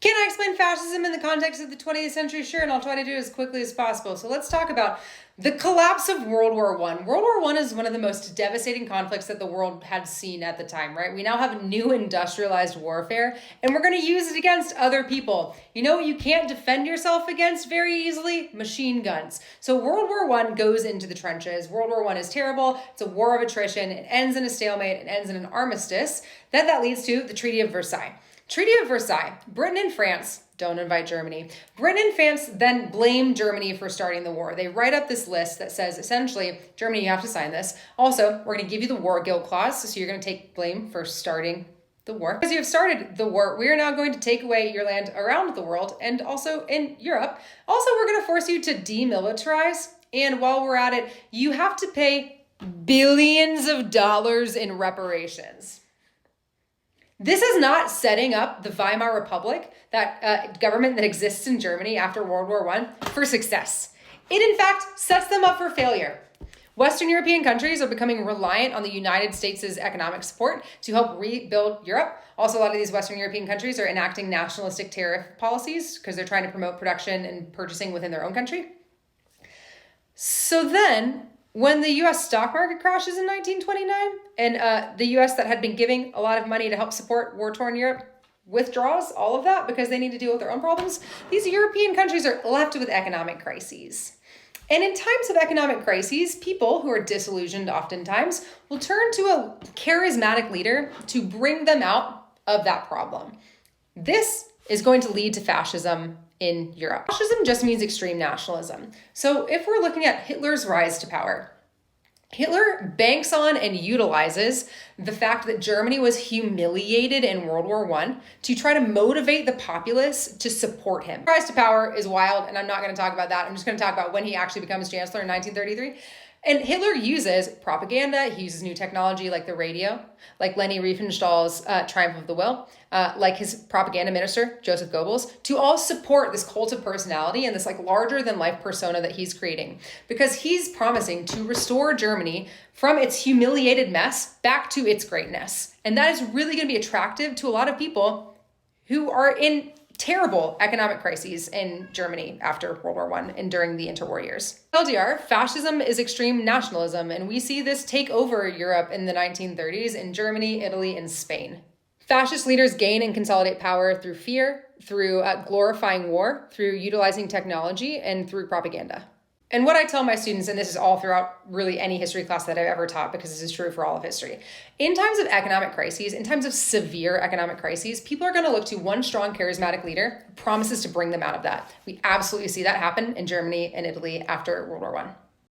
Can I explain fascism in the context of the 20th century? Sure, and I'll try to do it as quickly as possible. So let's talk about the collapse of World War I. World War I is one of the most devastating conflicts that the world had seen at the time, right? We now have new industrialized warfare, and we're going to use it against other people. You know what you can't defend yourself against very easily? Machine guns. So World War I goes into the trenches. World War I is terrible. It's a war of attrition. It ends in a stalemate. It ends in an armistice. Then that leads to the Treaty of Versailles. Treaty of Versailles. Britain and France, don't invite Germany. Britain and France then blame Germany for starting the war. They write up this list that says, essentially, Germany, you have to sign this. Also, we're going to give you the war guilt clause, so you're going to take blame for starting the war. Because you have started the war, we are now going to take away your land around the world and also in Europe. Also, we're going to force you to demilitarize. And while we're at it, you have to pay billions of dollars in reparations. This is not setting up the Weimar Republic, that government that exists in Germany after World War I, for success. It, in fact, sets them up for failure. Western European countries are becoming reliant on the United States' economic support to help rebuild Europe. Also, a lot of these Western European countries are enacting nationalistic tariff policies because they're trying to promote production and purchasing within their own country. So then, when the U.S. stock market crashes in 1929, and the U.S. that had been giving a lot of money to help support war-torn Europe withdraws all of that because they need to deal with their own problems, these European countries are left with economic crises. And in times of economic crises, people who are disillusioned oftentimes will turn to a charismatic leader to bring them out of that problem. This is going to lead to fascism in Europe. Fascism just means extreme nationalism. So if we're looking at Hitler's rise to power, Hitler banks on and utilizes the fact that Germany was humiliated in World War I to try to motivate the populace to support him. Rise to power is wild, and I'm not going to talk about that. I'm just going to talk about when he actually becomes chancellor in 1933. And Hitler uses propaganda, he uses new technology like the radio, like Leni Riefenstahl's Triumph of the Will, like his propaganda minister, Joseph Goebbels, to all support this cult of personality and this like larger than life persona that he's creating. Because he's promising to restore Germany from its humiliated mess back to its greatness. And that is really going to be attractive to a lot of people who are in terrible economic crises in Germany after World War I and during the interwar years. LDR, fascism is extreme nationalism, and we see this take over Europe in the 1930s in Germany, Italy, and Spain. Fascist leaders gain and consolidate power through fear, through glorifying war, through utilizing technology, and through propaganda. And what I tell my students, and this is all throughout really any history class that I've ever taught, because this is true for all of history, in times of economic crises, in times of severe economic crises, people are going to look to one strong, charismatic leader who promises to bring them out of that. We absolutely see that happen in Germany and Italy after World War I.